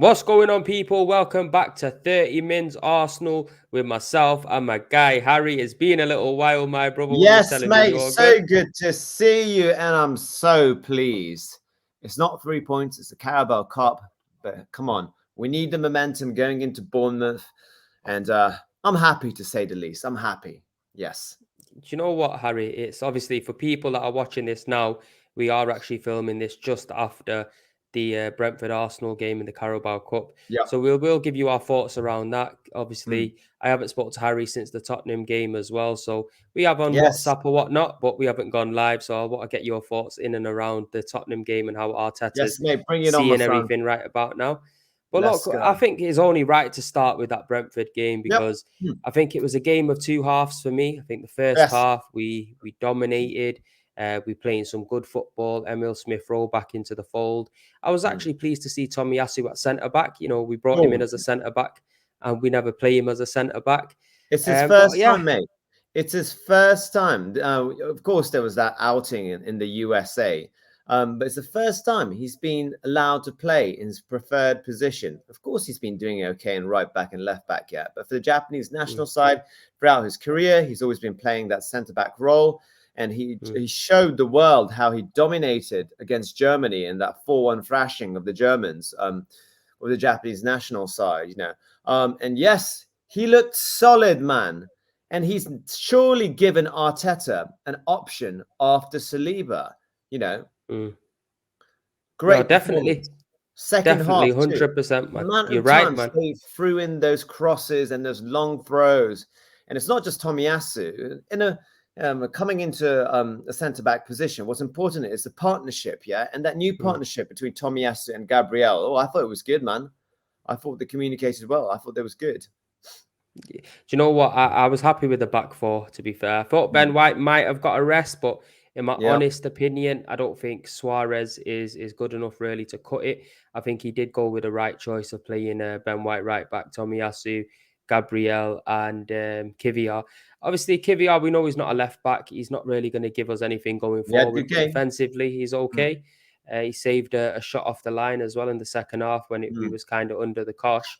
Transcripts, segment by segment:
What's going on, people? Welcome back to 30 Mins Arsenal with myself and my guy Harry. It's been a little while, my brother. What you Yes, telling me? mate. You're So good? good to see you, and I'm so pleased. It's not 3 points, it's a Carabao Cup, but come on, we need the momentum going into Bournemouth, and I'm happy to say the least. I'm happy. Yes. Do you know what, Harry? It's obviously for people that are watching this now. We are actually filming this just after the Brentford Arsenal game in the Carabao Cup. Yep. So we'll give you our thoughts around that. Mm. Obviously, I haven't spoken to Harry since the Tottenham game as well. So we have on Yes. WhatsApp or whatnot, but we haven't gone live. So I want to get your thoughts in and around the Tottenham game and how Yes, Arteta's mate. Bring it on, my seeing friend. everything right about now. But Let's look, go. I think it's only right to start with that Brentford game Yep. because I think it was a game of two halves for me. I think the first Yes. half we dominated. We playing some good football. Emil Smith Rowe back into the fold. I was Mm. actually pleased to see Tommy Yasu at centre back. You know, we brought him in Oh, as a centre back, and we never play him as a centre back. it's his But first yeah, time, mate. It's his first time. Of course, there was that outing in the USA, but it's the first time he's been allowed to play in his preferred position. Of course, he's been doing okay in right back and left back yet, but for the Japanese mm, national side, throughout his career, he's always been playing that centre back role. And mm, he showed the world how he dominated against Germany in that 4-1 thrashing of the Germans, with the Japanese national side, and yes, he looked solid, man. And he's surely given Arteta an option after Saliba. You know, mm. No, great definitely, performance. Second half, definitely, too. 100%, The man. amount You're of right, times man. they threw in those crosses and those long throws. And it's not just Tomiyasu. Coming into a centre back position, what's important is the partnership, yeah? And that new Mm. partnership between Tomiyasu and Gabriel. Oh, I thought it was good, man. I thought they communicated well. I thought they was good. Do you know what? I was happy with the back four, to be fair. I thought Ben Mm. White might have got a rest, but in my Yeah. honest opinion, I don't think Suarez is good enough really to cut it. I think he did go with the right choice of playing Ben White right back, Tomiyasu, Gabriel, and Kiviar. Obviously, Kiviar, we know he's not a left back. He's not really going to give us anything going Yeah, forward, good but game. defensively, he's Mm. okay. He saved a shot off the line as well in the second half when we Mm. was kind of under the cosh.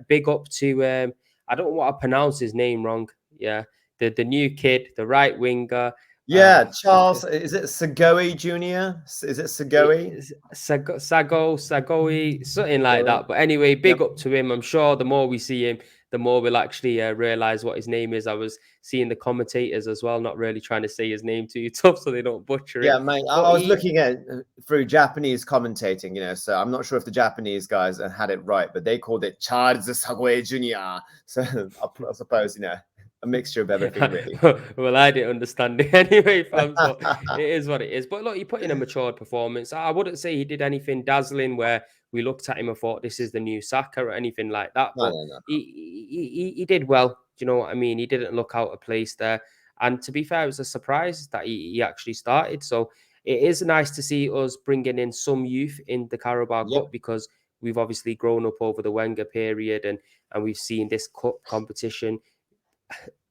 Big up to I don't want to pronounce his name wrong. Yeah, the new kid, the right winger. Uh, Yeah, Charles, is it Segoe Jr.? Is it Segoe? Sagoi, something like Segoe. that. But anyway, Yep. big up to him. I'm sure the more we see him, the more we'll actually realize what his name is. I was seeing the commentators as well, not really trying to say his name too tough so they don't butcher it. Yeah, mate. I But was he, looking at through Japanese commentating, so I'm not sure if the Japanese guys had it right, but they called it Charles Segoe Jr. So I suppose, a mixture of everything, really. well, I didn't understand it anyway, fam. So it is what it is. But look, he put in a matured performance. I wouldn't say he did anything dazzling where we looked at him and thought this is the new Saka or anything like that. No, But no, no. he did well. Do you know what I mean? He didn't look out of place there. And to be fair, it was a surprise that he actually started. So it is nice to see us bringing in some youth in the Carabao Yep. Cup because we've obviously grown up over the Wenger period and we've seen this cup competition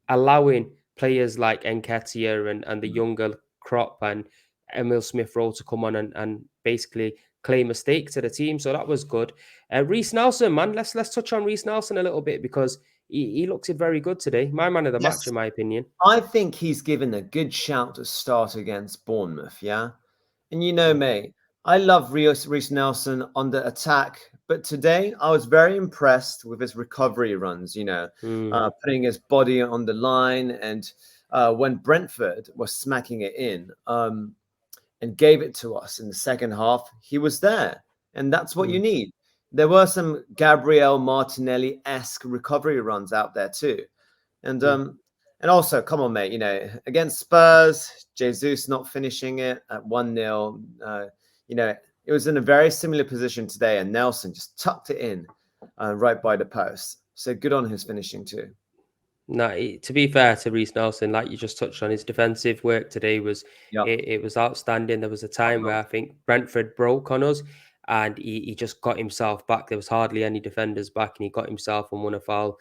allowing players like Nketiah and the Mm. younger crop and Emil Smith Rowe to come on and basically claim a stake to the team. So that was good. Reece Nelson, man, let's touch on Reece Nelson a little bit because he looked very good today. My man of the match, Yes. in my opinion. I think he's given a good shout to start against Bournemouth, yeah? And Mm, mate, I love Reece Nelson on the attack, but today I was very impressed with his recovery runs, mm, putting his body on the line. And when Brentford was smacking it in and gave it to us in the second half, he was there. And that's what you mm, need. There were some Gabriel Martinelli-esque recovery runs out there too. And mm. and also, come on, mate, against Spurs, Jesus not finishing it at 1-0. It was in a very similar position today, and Nelson just tucked it in right by the post. So good on his finishing too. No, to be fair to Reece Nelson, like you just touched on, his defensive work today was Yep. it was outstanding. There was a time where Top I think Brentford broke on us, and he just got himself back. There was hardly any defenders back, and he got himself and won a foul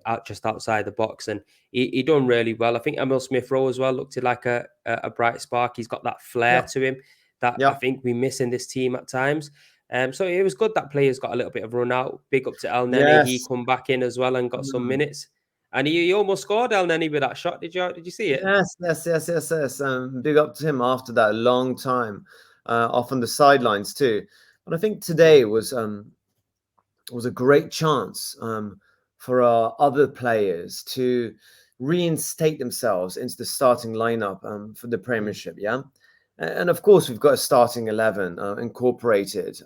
out just outside the box, and he done really well. I think Emil Smith Rowe as well looked like a bright spark. He's got that flair Yep. to him that I Yep. think we miss in this team at times. So it was good that players got a little bit of run out. Big up to El Nene. He Yes. come back in as well and got some Mm. minutes. And he almost scored, El Nene, with that shot. Did you see it? Yes. Big up to him after that long time off on the sidelines too. But I think Mm, today was a great chance for our other players to reinstate themselves into the starting lineup for the mm, Premiership. Yeah, and of course we've got a starting 11 incorporated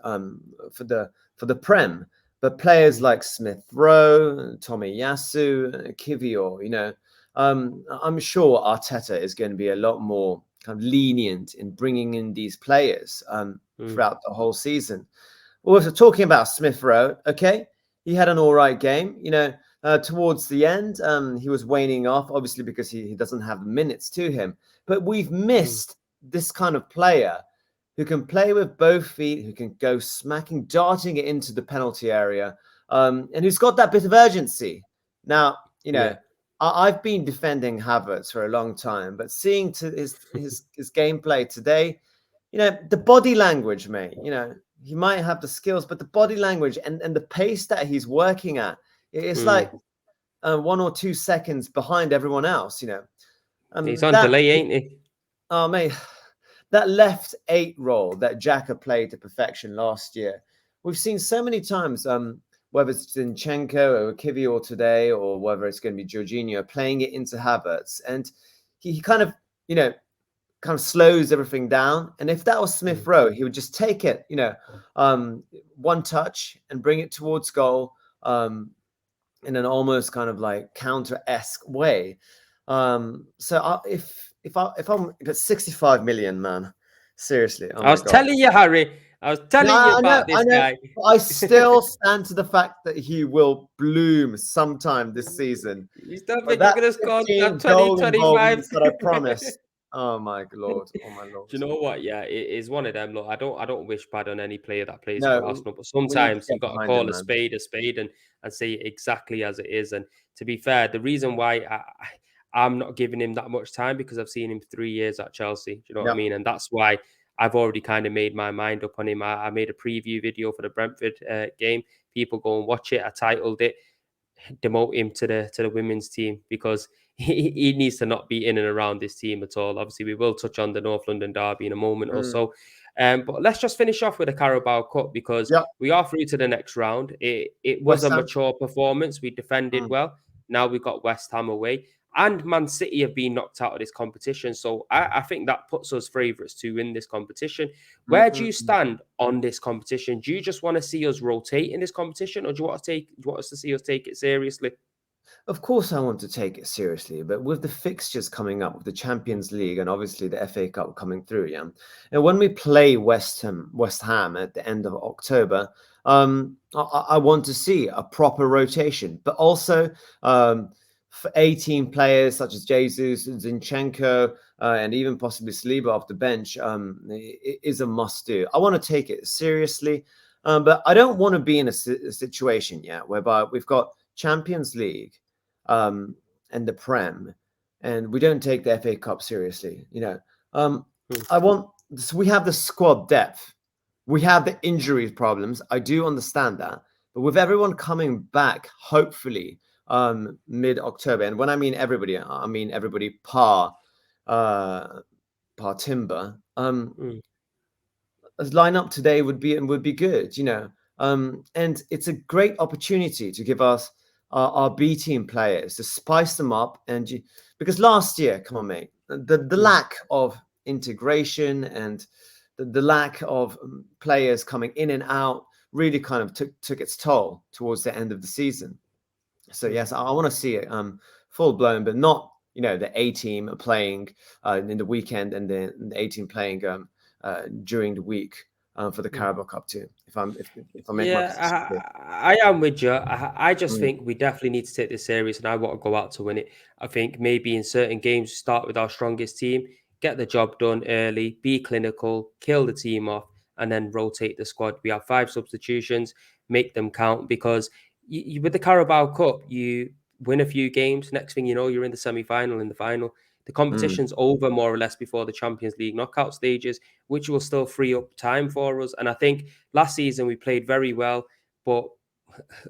for the Prem. But players mm, like Smith Rowe, Tommy Yasu, Kivior, I'm sure Arteta is going to be a lot more kind of lenient in bringing in these players mm, throughout the whole season. Well, so talking about Smith Rowe, okay, he had an all right game. Towards the end, he was waning off, obviously because he doesn't have the minutes to him. But we've mm, missed this kind of player who can play with both feet, who can go smacking, darting it into the penalty area, and who's got that bit of urgency. Now, yeah. I've been defending Havertz for a long time, but seeing to his gameplay today, the body language, mate. He might have the skills, but the body language and the pace that he's working at, it's like Mm. 1 or 2 seconds behind everyone else. He's on That delay, ain't he? oh mate, that left eight role that Xhaka played to perfection last year, we've seen so many times. Whether it's Zinchenko or Kivior today, or whether it's going to be Jorginho playing it into Havertz, and he kind of slows everything down. And if that was Smith Mm, Rowe, he would just take it, one touch and bring it towards goal in an almost kind of like counter-esque way. If I'm at 65 million, man, seriously, oh I my was god. telling you, Harry. I was No, telling you I know, about I this know. guy. But I still stand to the fact that he will bloom sometime this season. You still But think you're that going to score that 15 20, goal 25? involvements that I promised. Oh my lord. Oh my Do lord. you know what? Yeah, it is one of them. Look, I don't wish bad on any player that plays for No, Arsenal, but we need to sometimes you get got to behind him, call man. a spade and say it exactly as it is. And to be fair, the reason why I'm not giving him that much time because I've seen him 3 years at Chelsea. Do you know what I Yep. mean? And that's why I've already kind of made my mind up on him. I made a preview video for the Brentford game. People go and watch it. I titled it "Demote him to the women's team" because he needs to not be in and around this team at all. Obviously, we will touch on the North London derby in a moment or Mm. so. But let's just finish off with the Carabao Cup because Yep. we are through to the next round. It was a West Ham. mature performance. We defended Mm. well. Now we've got West Ham away. And Man City have been knocked out of this competition. So I think that puts us favourites to win this competition. Where do you Mm-mm-mm. stand on this competition? Do you just want to see us rotate in this competition, or do you want us to see us take it seriously? Of course, I want to take it seriously, but with the fixtures coming up, with the Champions League and obviously the FA Cup coming through, yeah. And when we play West Ham at the end of October, I want to see a proper rotation, but also for 18 players such as Jesus, Zinchenko, and even possibly Saliba off the bench is a must do. I want to take it seriously, but I don't want to be in a situation, yeah, whereby we've got Champions League um, and the Prem, and we don't take the FA Cup seriously. Um, Hmm. I want. So we have the squad depth, we have the injury problems. I do understand that, but with everyone coming back, hopefully mid October, and when I mean everybody, I mean everybody uh, par Timber. Hmm. A lineup today would be good, and it's a great opportunity to give us our B team players to spice them up, because last year, come on, mate, the Hmm. lack of integration and the lack of players coming in and out really kind of took its toll towards the end of the season. So Hmm. yes, I want to see it full blown, but not the A team playing in the weekend and the A team playing during the week for the Hmm. Carabao Cup too. If I make my Yeah, position clear. I am with you. I just Mm, think we definitely need to take this serious, and I want to go out to win it. I think maybe in certain games, start with our strongest team, get the job done early, be clinical, kill the team off, and then rotate the squad. We have 5 substitutions, make them count because with the Carabao Cup, you win a few games. Next thing you know, you're in the semi final, in the final. The competition's over more or less before the Champions League knockout stages, which will still free up time for us. And I think last season we played very well, but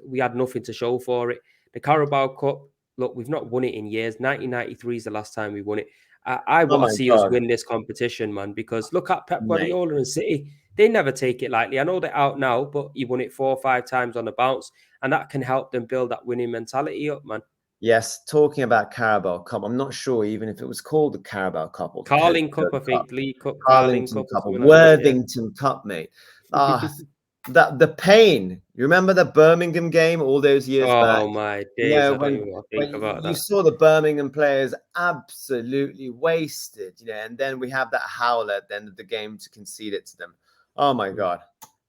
we had nothing to show for it. The Carabao Cup, look, we've not won it in years. 1993 is the last time we won it. I Oh want my to see us God, win this competition, man, because look at Pep mate. Guardiola and City. They never take it lightly. I know they're out now, but he won it 4 or 5 times on the bounce, and that can help them build that winning mentality up, man. Yes, talking about Carabao Cup, I'm not sure even if it was called the Carabao Cup or the Carling Cup, I Coca-Cola Cup. think, League Cup, Carling Carlington Cup, or Cup or something like that. Worthington Cup, mate. Ah, that the pain. You remember the Birmingham game all those years back? Oh my You days! know I don't even want to when think about you that. saw the Birmingham players absolutely wasted, and then we have that howler at the end of the game to concede it to them. Oh my Mm. God,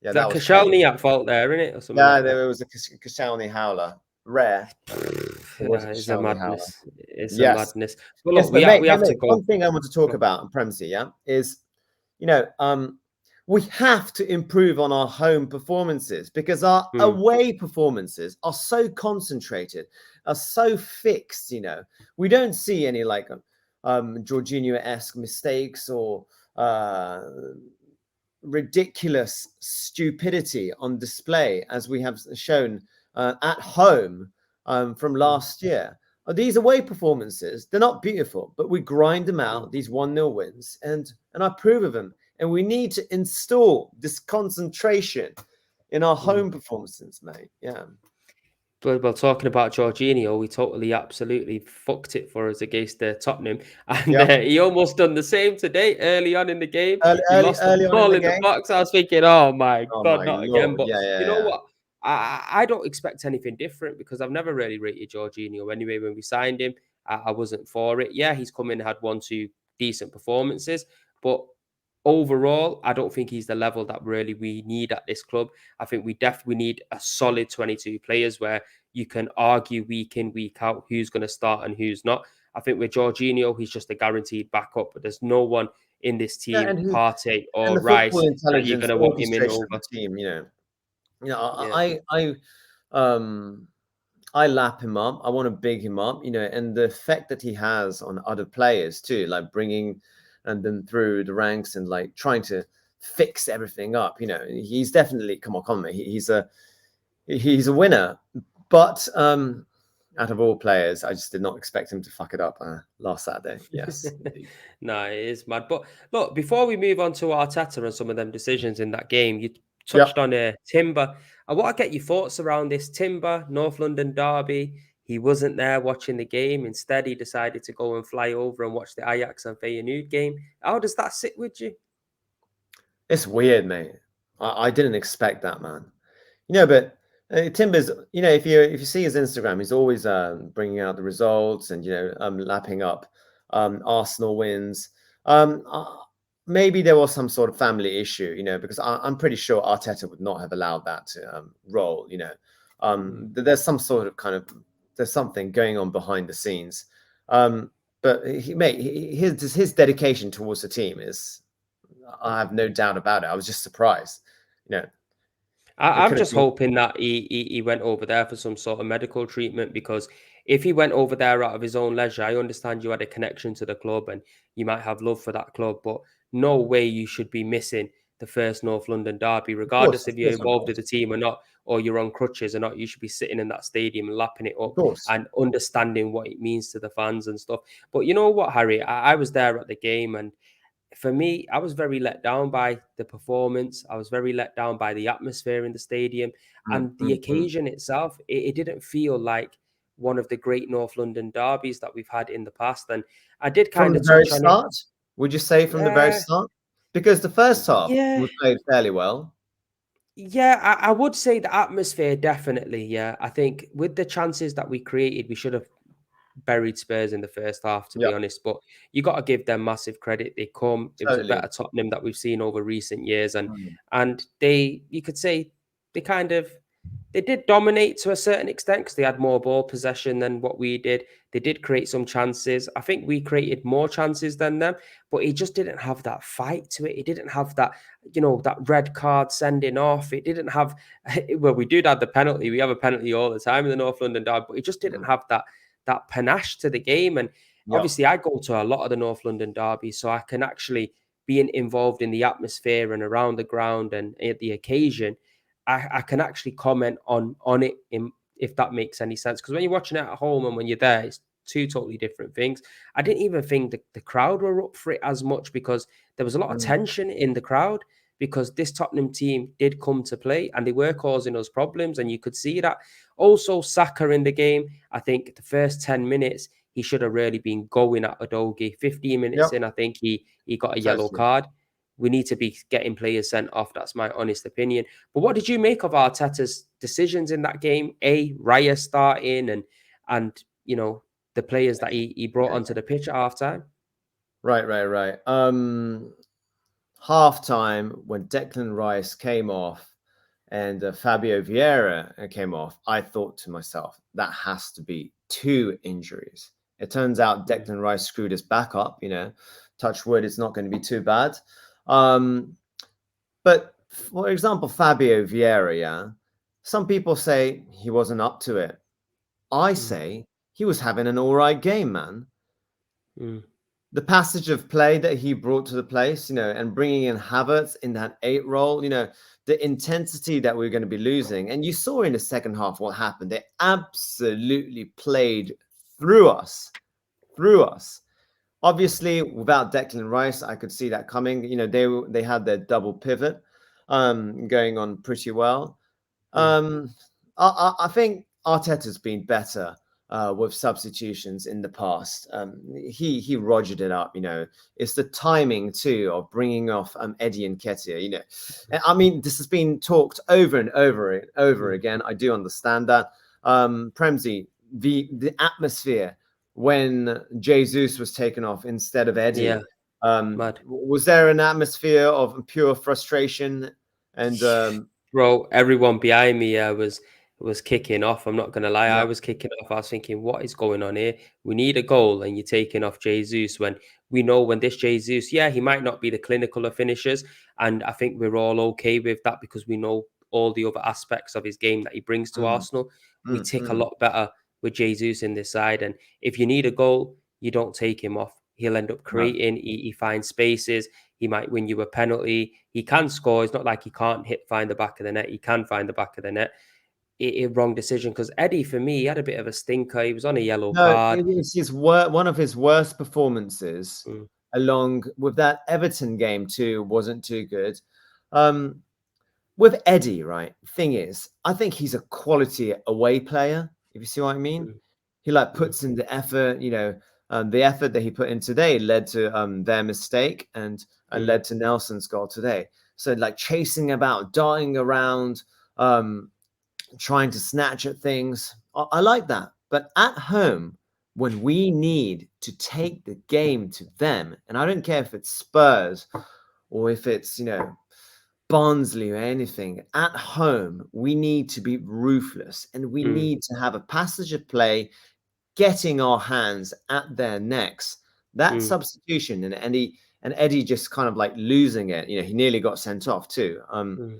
yeah, Is that that was pain. Koscielny at fault there, isn't it, or something Yeah, like that? there was a Koscielny howler, rare, but it was a It's a Koscielny howler. madness. It's a Yes. madness. But Yes, look, but we mate, have to go. one thing I want to talk Go about in Premsy, yeah, is you know, we have to improve on our home performances because our on. away performances are so concentrated, are so fixed. We don't see any like Jorginho-esque mistakes or ridiculous stupidity on display as we have shown at home from last year. These away performances, they're not beautiful, but we grind them out, these 1-0 wins, and I approve of them. And we need to install this concentration in our Mm. home performances, mate. Yeah. Well, talking about Jorginho, we totally, absolutely fucked it for us against Tottenham, and Yep. he almost done the same today. Early on in the game, Early, he early, lost the early on in ball the in the game. box. I was thinking, oh my Oh god, my not again! lord. But Yeah, you yeah, know yeah. what? I don't expect anything different because I've never really rated Jorginho anyway. When we signed him, I wasn't for it. Yeah, he's come in, had 1, 2 decent performances, but overall, I don't think he's the level that really we need at this club. I think we definitely need a solid 22 players where you can argue week in, week out who's going to start and who's not. I think with Jorginho, he's just a guaranteed backup, but there's no one in this Yeah, team, Partey and or the football Rice, that you're going intelligence, to want him in orchestration of over. the team. Yeah. Um, I lap him up. I want to big him up, and the effect that he has on other players too, like bringing and them through the ranks and like trying to fix everything up. He's definitely come on, mate. He's a winner, but out of all players, I just did not expect him to fuck it up last Saturday. Yes, indeed. No, it is mad. But look, before we move on to Arteta and some of them decisions in that game, you touched Yep. on Timber. I want to get your thoughts around this Timber, North London derby. He wasn't there watching the game. Instead, he decided to go and fly over and watch the Ajax and Feyenoord game. How does that sit with you? It's weird, mate. I didn't expect that, man. But Timber's, if you see his Instagram, he's always bringing out the results and lapping up Arsenal wins. Maybe there was some sort of family issue, because I'm pretty sure Arteta would not have allowed that to roll. There's some sort of there's something going on behind the scenes. But his dedication towards the team is, I have no doubt about it. I was just surprised. It I'm could have just been. hoping that he went over there for some sort of medical treatment, because if he went over there out of his own leisure, I understand you had a connection to the club and you might have love for that club, but no way you should be missing the first North London derby, regardless Of if you're course, of involved with course, the team or not, or you're on crutches or not. You should be sitting in that stadium and lapping it of up course. and understanding what it means to the fans and stuff. But you know what, Harry? I was there at the game, and for me, I was very let down by the performance. I was very let down by the atmosphere in the stadium Mm, and the mm, mm. occasion itself. It didn't feel like one of the great North London derbies that we've had in the past. And I did From kind the of very touch on it. start, would you say from the very Yeah, start? Because the first half yeah, we played fairly well. yeah. I would say the atmosphere definitely. Yeah, I think with the chances that we created, we should have buried Spurs in the first half, to be Yeah, honest. But you got to give them massive credit. They come. It was a totally. better Tottenham that we've seen over recent years, and Mm, you could say they kind of they did dominate to a certain extent because they had more ball possession than what we did. They did create some chances. I think we created more chances than them, but he just didn't have that fight to it. He didn't have that, that red card sending off. It didn't have, well, we did have the penalty. We have a penalty all the time in the North London derby, but he just didn't mm, have that panache to the game. And Yeah. obviously I go to a lot of the North London derbies, so I can actually being involved in the atmosphere and around the ground and at the occasion, I can actually comment on it if that makes any sense. Because when you're watching it at home and when you're there, it's two totally different things. I didn't even think the crowd were up for it as much because there was a lot of Mm. tension in the crowd because this Tottenham team did come to play and they were causing us problems. And you could see that. Also, Saka in the game, I think the first 10 minutes, he should have really been going at Udogie. 15 minutes Yep. in, I think he got a yellow Totally. card. We need to be getting players sent off. That's my honest opinion. But what did you make of Arteta's decisions in that game? Raya starting and the players that he brought Yeah. onto the pitch at halftime. Right. Half time when Declan Rice came off and Fabio Vieira came off, I thought to myself, that has to be 2 injuries. It turns out Declan Rice screwed his back up, touch wood, it's not going to be too bad. But for example, Fabio Vieira, yeah, some people say he wasn't up to it. I Mm, say he was having an all right game, man. mm, The passage of play that he brought to the place, and bringing in Havertz in that 8 role, the intensity that we're going to be losing. And you saw in the second half what happened. They absolutely played through us. Obviously, without Declan Rice, I could see that coming. They had their double pivot going on pretty well. mm, I think Arteta's been better with substitutions in the past. He rogered it up. It's the timing too of bringing off Eddie and Nketiah. And, I mean, this has been talked over and over and over mm. again. I do understand that. Premsy, the atmosphere when Jesus was taken off instead of Eddie. Yeah, mad. Was there an atmosphere of pure frustration and Bro, everyone behind me was kicking off. I'm not gonna lie, I yeah. was kicking off. I was thinking, what is going on here? We need a goal, and you're taking off Jesus when we know when this Jesus, yeah, he might not be the clinical of finishers, and I think we're all okay with that because we know all the other aspects of his game that he brings to Mm, Arsenal. We tick a mm. lot better with Jesus in this side, and if you need a goal, you don't take him off. He'll end up No. creating. He finds spaces. He might win you a penalty. He can score. It's not like he can't find the back of the net. He can find the back of the net. Wrong decision because Eddie, for me, he had a bit of a stinker. He was on a yellow No, card. it's one of his worst performances, Mm, along with that Everton game too, wasn't too good. Um, with Eddie, right? Thing is, I think he's a quality away player, if you see what I mean. mm, He like mm, puts in the effort, the effort that he put in today led to their mistake and mm, led to Nelson's goal today. So like chasing about, darting around, trying to snatch at things. I like that. But at home, when we need to take the game to them, and I don't care if it's Spurs or if it's, Barnsley or anything, at home, we need to be ruthless and we mm, need to have a passage of play getting our hands at their necks. That mm, substitution and Eddie just kind of like losing it. He nearly got sent off too. mm.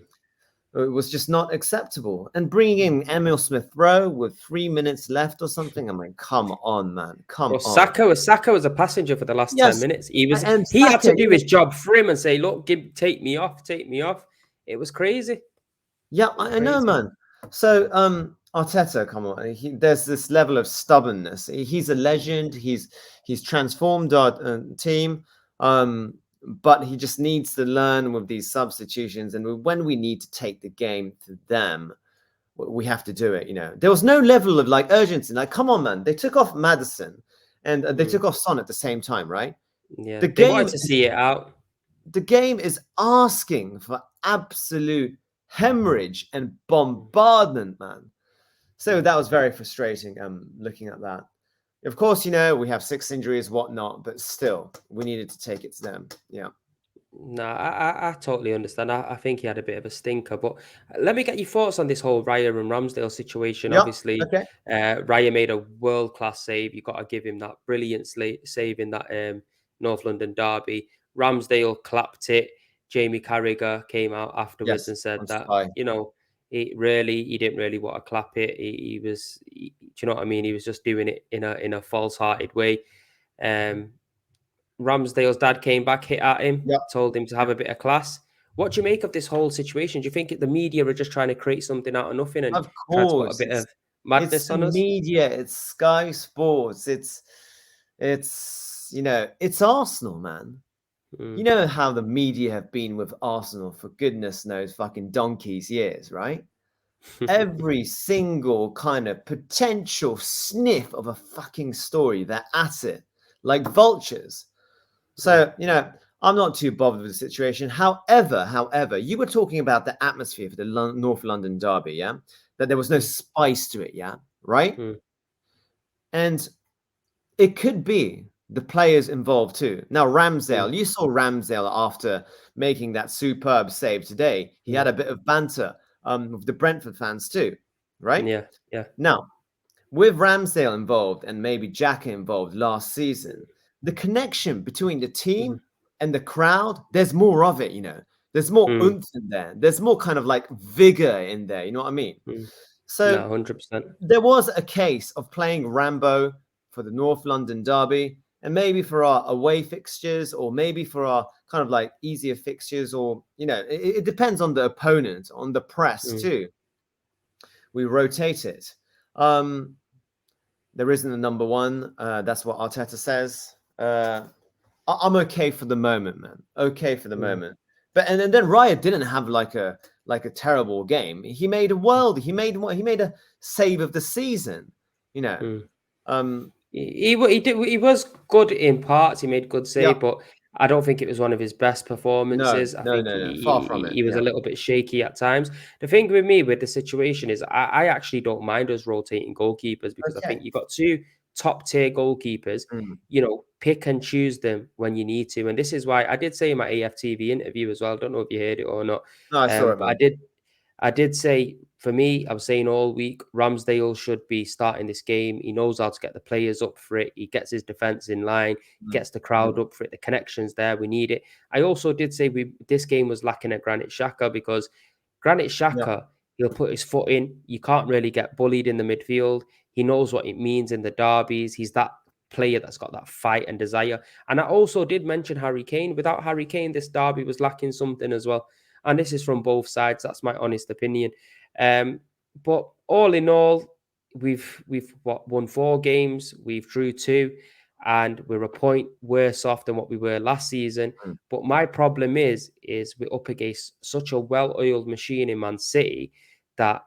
It was just not acceptable. And bringing in Emil Smith Rowe with 3 minutes left or something, I'm like, come on, man, come Bro, on. Saka was a passenger for the last 10 Yes, minutes. and He had to Saka, do his job for him and say, look, take me off, take me off. It was crazy. yeah, It was I know, crazy. man. So, Arteta, come on, there's this level of stubbornness. He's a legend. He's transformed our team, but he just needs to learn with these substitutions. And when we need to take the game to them, we have to do it. There was no level of like urgency. Like, come on, man. They took off Madison and they Mm, took off Son at the same time, right? yeah, The they wanted game to is see it out. the game is asking for absolute hemorrhage and Mm, bombardment, man. So mm. that was very frustrating. Looking at that. Of course, we have 6 injuries, whatnot, but still, we needed to take it to them. Yeah. No, I totally understand. I think he had a bit of a stinker, but let me get your thoughts on this whole Raya and Ramsdale situation. Yep. Obviously, Okay. Raya made a world class save. You got to give him that brilliant save in that North London derby. Ramsdale clapped it. Jamie Carragher came out afterwards Yes. and said On that Sky. he didn't really want to clap it. Do you know what I mean? He was just doing it in a false hearted way. Ramsdale's dad came back, hit at him, Yep. told him to have a bit of class. What do you make of this whole situation? Do you think the media are just trying to create something out of nothing and Of try to put a course, bit of it's madness the on us? media, it's Sky Sports, it's it's Arsenal, man. You Mm. know how the media have been with Arsenal for goodness knows fucking donkey's years, right? Every single kind of potential sniff of a fucking story, they're at it like vultures. Mm. So, I'm not too bothered with the situation. However, you were talking about the atmosphere for the North London derby, yeah? That there was no Mm. spice to it, yeah? Right? Mm. And it could be the players involved too. Now, Mm. Ramsdale, you saw Ramsdale after making that superb save today. He Mm. had a bit of banter with the Brentford fans too, right? Yeah, yeah. Now, with Ramsdale involved and maybe Xhaka involved last season, the connection between the Mm. team and the crowd, there's more of it, There's more Mm. oomph in there. There's more kind of like vigor in there, you know what I mean? Mm. So No, 100%. there was a case of playing Rambo for the North London derby and maybe for our away fixtures or maybe for our kind of like easier fixtures or, it depends on the opponent, on the press Mm. too. We rotate it. There isn't a number one. That's what Arteta says. I'm okay for the moment, man. Okay for the Mm. moment. But and then Raya didn't have like a terrible game. He made a world. He made a save of the season. You know. Mm. Um. He was good in parts. He made good Yeah. save, but I don't think it was one of his best No. performances. I No. think No. No. Far from it. he was a Yeah. little bit shaky at times. The thing with me with the situation is I actually don't mind us rotating goalkeepers because I Okay. think you've got two top tier goalkeepers. Mm. Pick and choose them when you need to, and this is why I did say in my AFTV interview as well. I don't know if you heard it or not, No, I saw it, but I man. did. I did say, for me, I was saying all week, Ramsdale should be starting this game. He knows how to get the players up for it. He gets his defense in line, Mm. gets the crowd Mm. up for it. The connection's there. We need it. I also did say this game was lacking a Granit Xhaka because Granit Yeah. Xhaka, he'll put his foot in. You can't really get bullied in the midfield. He knows what it means in the derbies. He's that player that's got that fight and desire. And I also did mention Harry Kane. Without Harry Kane, this derby was lacking something as well. And this is from both sides. That's my honest opinion. But all in all, we've won 4 games. We've drew 2, and we're a point worse off than what we were last season. Mm. But my problem is we're up against such a well-oiled machine in Man City that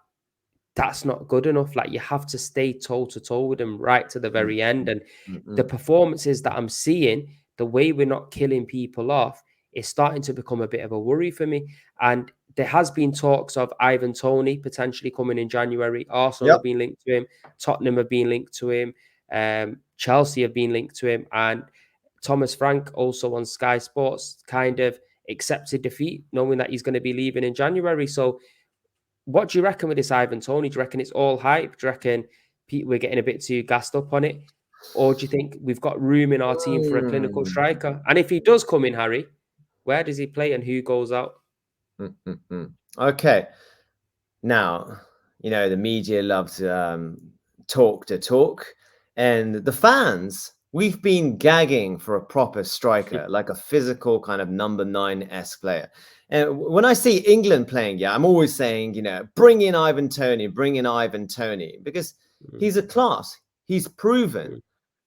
that's not good enough. Like, you have to stay toe to toe with them right to the Mm. very end. And Mm. the Mm. performances that I'm seeing, the way we're not killing people off, is starting to become a bit of a worry for me. And there has been talks of Ivan Toney potentially coming in January. Arsenal Yep. have been linked to him. Tottenham have been linked to him. Chelsea have been linked to him. And Thomas Frank, also on Sky Sports, kind of accepted defeat, knowing that he's going to be leaving in January. So what do you reckon with this Ivan Toney? Do you reckon it's all hype? Do you reckon we're getting a bit too gassed up on it? Or do you think we've got room in our team for a clinical Mm. striker? And if he does come in, Harry, where does he play and who goes out? Mm. Mm. Mm. Okay. Now, the media loves talk to talk, and the fans, we've been gagging for a proper striker, like a physical kind of number 9-esque player. And when I see England playing, yeah, I'm always saying, bring in Ivan Toney, because Mm, he's a class. He's proven. mm,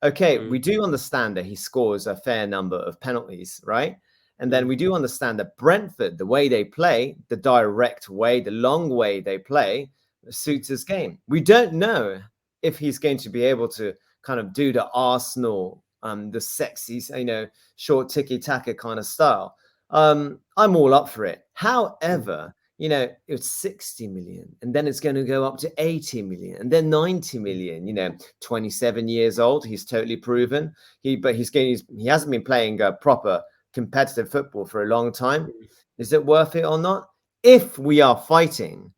Okay, we mm, do understand that he scores a fair number of penalties, right? And then mm, we do understand that Brentford, the way they play, the direct way, the long way they play, suits his game. We don't know if he's going to be able to kind of do the Arsenal, the sexy, short tiki-taka kind of style. I'm all up for it. mm, However, it's 60 million and then it's going to go up to 80 million and then 90 million, 27 years old. He's totally proven. He hasn't been playing a proper competitive football for a long time. mm, Is it worth it or not? If we are fighting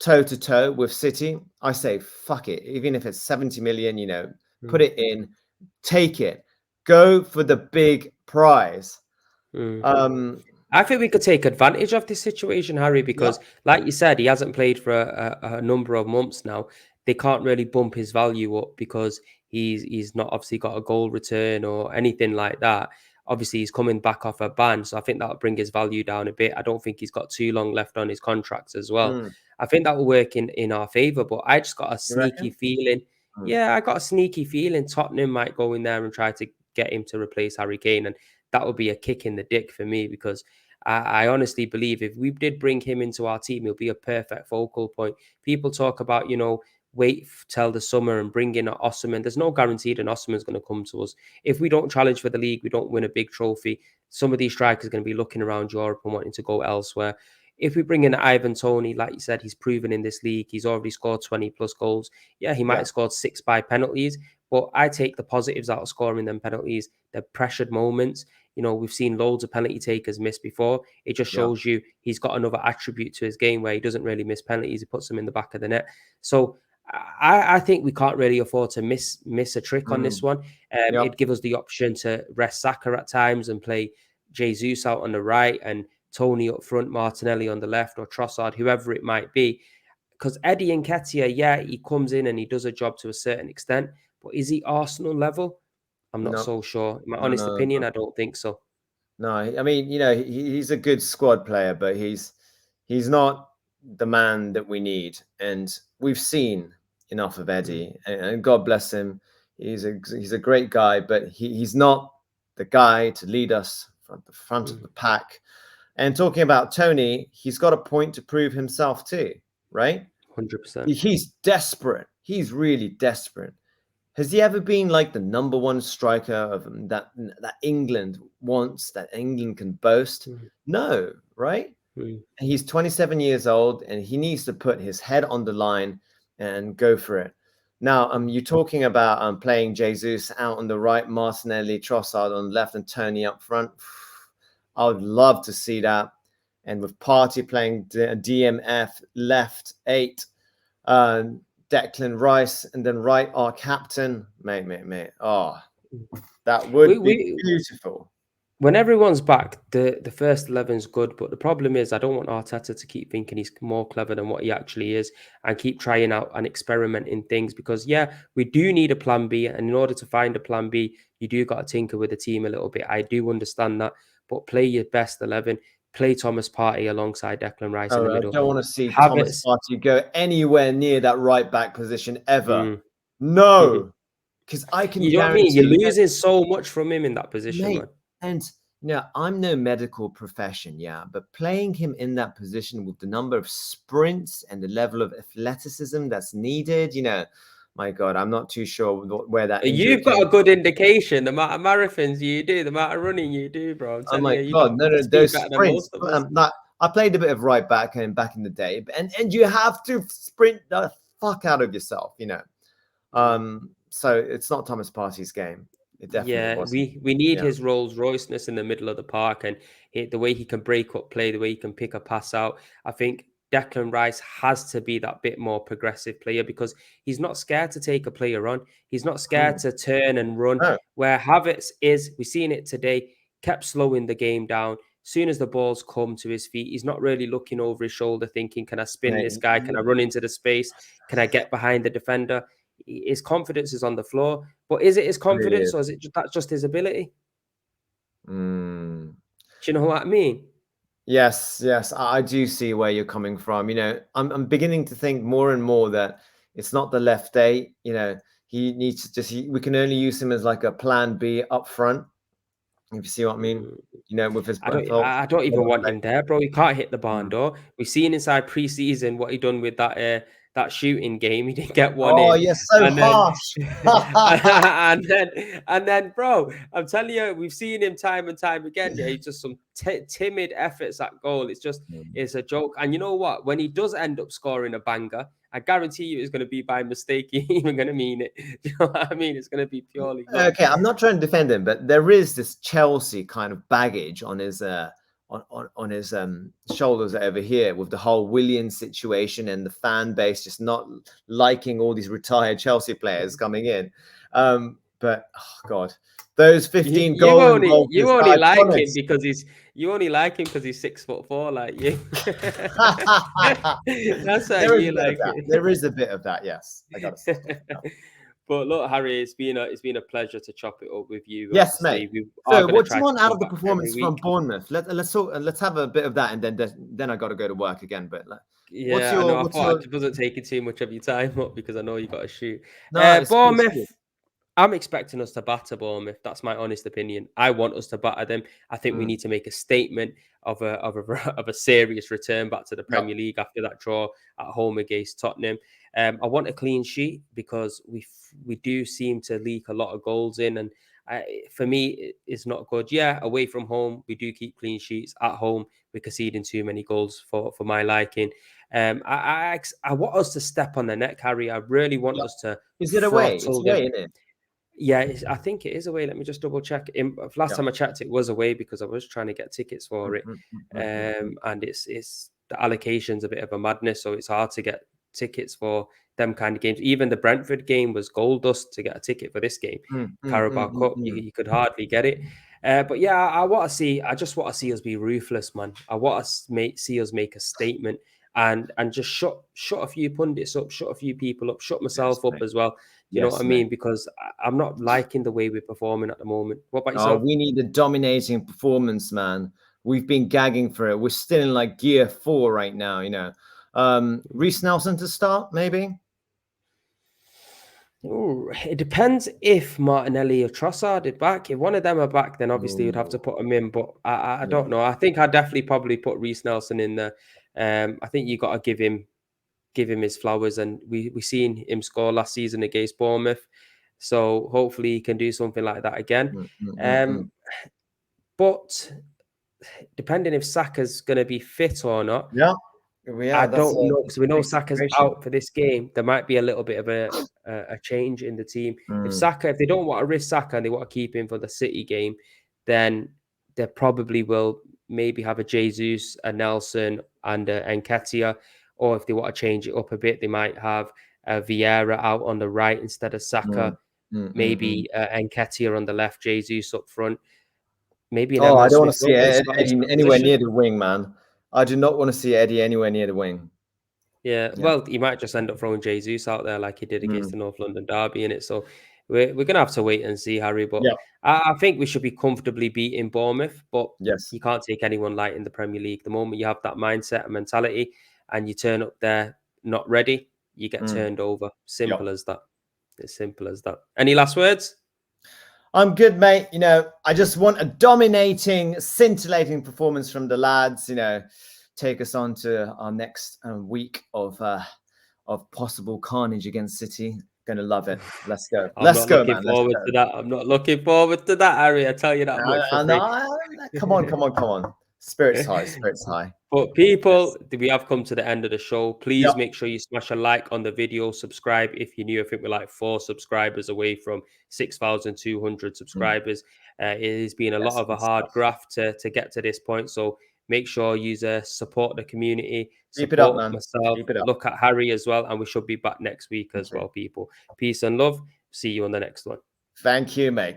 toe to toe with City, I say fuck it. Even if it's 70 million, put mm, it in, take it, go for the big prize. mm. Um, I think we could take advantage of this situation, Harry, yeah, because, like you said, he hasn't played for a number of months now. they can't really bump his value up because he's not obviously got a goal return or anything like that. Obviously, he's coming back off a ban, so I think that'll bring his value down a bit. I don't think he's got too long left on his contracts as well. Mm, I think that will work in our favour, but I just got a you sneaky reckon? feeling. Mm, Yeah, I got a sneaky feeling Tottenham might go in there and try to get him to replace Harry Kane, and that would be a kick in the dick for me because I honestly believe if we did bring him into our team, he'll be a perfect focal point. People talk about, wait till the summer and bring in an Osman. There's no guarantee that Osman's going to come to us. If we don't challenge for the league, we don't win a big trophy. Some of these strikers are going to be looking around Europe and wanting to go elsewhere. If we bring in Ivan Toney, like you said, he's proven in this league. He's already scored 20 plus goals. Yeah, he might yeah, have scored 6 by penalties, but I take the positives out of scoring them penalties. They're pressured moments. We've seen loads of penalty takers miss before. It just yeah. shows you he's got another attribute to his game where he doesn't really miss penalties. He puts them in the back of the net. So I think we can't really afford to miss a trick on this Mm, one. yep. It'd give us the option to rest Saka at times and play Jesus out on the right and Toney up front, Martinelli on the left, or Trossard, whoever it might be. Because Eddie Nketiah, yeah, he comes in and he does a job to a certain extent, but is he Arsenal level? I'm not No, so sure. In my no, honest no, opinion, no. I don't think so. No, I mean, he's a good squad player, but he's not the man that we need. And we've seen enough of Mm, Eddie, and God bless him. He's a great guy, but he's not the guy to lead us from the front of mm, the pack. And talking about Tony, he's got a point to prove himself too, right? 100%. He's desperate. He's really desperate. Has he ever been like the number one striker of that England wants, that England can boast? Mm, No, right? mm, He's 27 years old and he needs to put his head on the line and go for it. Now, mm. you're talking about playing Jesus out on the right, Martinelli, Trossard on the left, and Toney up front. I would love to see that. And with Party playing DMF left 8, uh, Declan Rice, and then right our captain, mate. Oh, that We, would be we beautiful. when everyone's back, the first 11's good, but the problem is I don't want Arteta to keep thinking he's more clever than what he actually is and keep trying out and experimenting things because yeah, we do need a plan B, and in order to find a plan B, you do got to tinker with the team a little bit. I do understand that, but play your best 11. Play Thomas Partey alongside Declan Rice in the Oh, I middle. don't want to see Thomas Havertz. Partey go anywhere near that right back position ever. Mm. No, because I can You know what I mean? You're guarantee, losing so much from him in that position, mate. man. And I'm no medical profession, yeah, but playing him in that position with the number of sprints and the level of athleticism that's needed, my God, I'm not too sure where that injury You've got came a good from. indication. The amount of marathons you do, the amount of running you do, bro. I'm Oh telling my you, you got God, no, speed those better than sprints. most of us. Like, I played a bit of right back and back in the day, and you have to sprint the fuck out of yourself. Mm. So it's not Thomas Partey's game. It definitely Yeah, wasn't. we need Yeah. his Rolls Royceness in the middle of the park and the way he can break up play, the way he can pick a pass out. I think Declan Rice has to be that bit more progressive player because he's not scared to take a player on. He's not scared Mm. to turn and run. No, Where Havertz is, we've seen it today, kept slowing the game down. Soon as the balls come to his feet, he's not really looking over his shoulder, thinking, "Can I spin this mate, guy? Can I run into the space? Can I get behind the defender?" His confidence is on the floor. But is it his really confidence is. or is it that's just his ability? Mm. Do you know what I mean? Yes, I do see where you're coming from. I'm beginning to think more and more that it's not the left eight. He needs to we can only use him as like a plan B up front. If you see what I mean, Mm. with his I don't fault. I don't even want him there, bro. He can't hit the barn door. We've seen inside pre-season what he done with that shooting game. He didn't get one Oh, in. you're so And then harsh. and then bro, I'm telling you, we've seen him time and time again. Yeah, he's just some timid efforts at goal. It's a joke. And you know what? When he does end up scoring a banger, I guarantee you it's going to be by mistake. He ain't even going to mean it. Do you know what I mean? It's going to be purely luck. Okay, I'm not trying to defend him, but there is this Chelsea kind of baggage on his on his shoulders over here with the whole Willian situation and the fan base just not liking all these retired Chelsea players coming in. But oh God, those You 15 you goal only you involvements only are like iconic. him because You only like him because he's 6'4", like you. That's how There is a you bit of like that. There it. is a bit of that. Yes, I gotta say. Yeah. But look, Harry, it's been a pleasure to chop it up with you. Yes, mate. Obviously, we are So, going to what do try you to want out come of the back every performance from week. Bournemouth? Let's talk. Let's have a bit of that, and then I got to go to work again. But Yeah, I know. I what's thought your? I wasn't taking too much of your time up because I know you got to shoot. No, it's good. It's good. Bournemouth. I'm expecting us to batter Bournemouth. That's my honest opinion. I want us to batter them. I think we Mm. need to make a statement of a serious return back to the Yep. Premier League after that draw at home against Tottenham. I want a clean sheet because we do seem to leak a lot of goals in, and for me, it's not good. Yeah, away from home, we do keep clean sheets. At home, we're conceding too many goals for my liking. I want us to step on the neck, Harry. I really want Yep. us to Is it away? It's throttle them. away, isn't it? Yeah, I think it is away. Let me just double check. Last Yep. time I checked, it was away because I was trying to get tickets for Mm, it, mm, mm, mm, mm, mm. and it's the allocation's a bit of a madness, so it's hard to get tickets for them kind of games. Even the Brentford game was gold dust to get a ticket for this game. Mm, mm, Carabao mm, mm, Cup, you, mm. you could hardly get it. But yeah, I want to see. I just want to see us be ruthless, man. I want to see us make a statement and just shut a few pundits up, shut a few people up, shut Yes, myself up mate. as well. You know what I Yes, mate. mean? Because I'm not liking the way we're performing at the moment. What about Oh, yourself? we need a dominating performance, man. We've been gagging for it. We're still in like gear 4 right now. Reece Nelson to start, maybe. Ooh, it depends if Martinelli or Trossard are back. If one of them are back, then obviously you'd have to Ooh, put them in. But I yeah. don't know. I think I'd definitely probably put Reece Nelson in there. I think you got to give him his flowers, and we seen him score last season against Bournemouth. So hopefully he can do something like that again. Mm, mm, mm, mm. Um, but depending if Saka's going to be fit or not, Yeah, I yeah, that's don't know a because we know big Saka's situation. out for this game. There might be a little bit of a change in the team. Mm, If they don't want to risk Saka and they want to keep him for the City game, then they probably will maybe have a Jesus, a Nelson, and a Nketiah. Or if they want to change it up a bit, they might have Vieira out on the right instead of mm, Saka. mm, mm, mm. Maybe Nketiah on the left, Jesus up front. Maybe an Oh, I Emil don't want Smith to see Rowe in a Scottish Eddie anywhere position. near the wing, man. I do not want to see Eddie anywhere near the wing. Yeah, Yeah. well, he might just end up throwing Jesus out there like he did against Mm, the North London derby in it. So we're gonna have to wait and see, Harry. But yeah. I think we should be comfortably beating Bournemouth. But Yes. you can't take anyone light in the Premier League. The moment you have that mindset and mentality, and you turn up there not ready, you get Mm, turned over. yeah. Simple as that. As simple as that. Any last words? I'm good, mate. I just want a dominating, scintillating performance from the lads. Take us on to our next week of possible carnage against City. Gonna love it. Let's go. I'm Let's not go, looking man. Let's forward go. to that. I'm not looking forward to that, Harry. I tell you that much for free. Come on, come on, come on. Spirits high. Spirits high. But people, Yes. we have come to the end of the show. Please Yep. make sure you smash a like on the video, subscribe if you're new. I think we're like 4 subscribers away from 6,200 Mm, subscribers. It has been a lot yes. of a Good hard stuff. graft to get to this point. So make sure you support the community, Keep it up, support man. myself, Keep it up. look at Harry as well. And we should be back next week Thank as you. well, people. Peace and love. See you on the next one. Thank you, mate.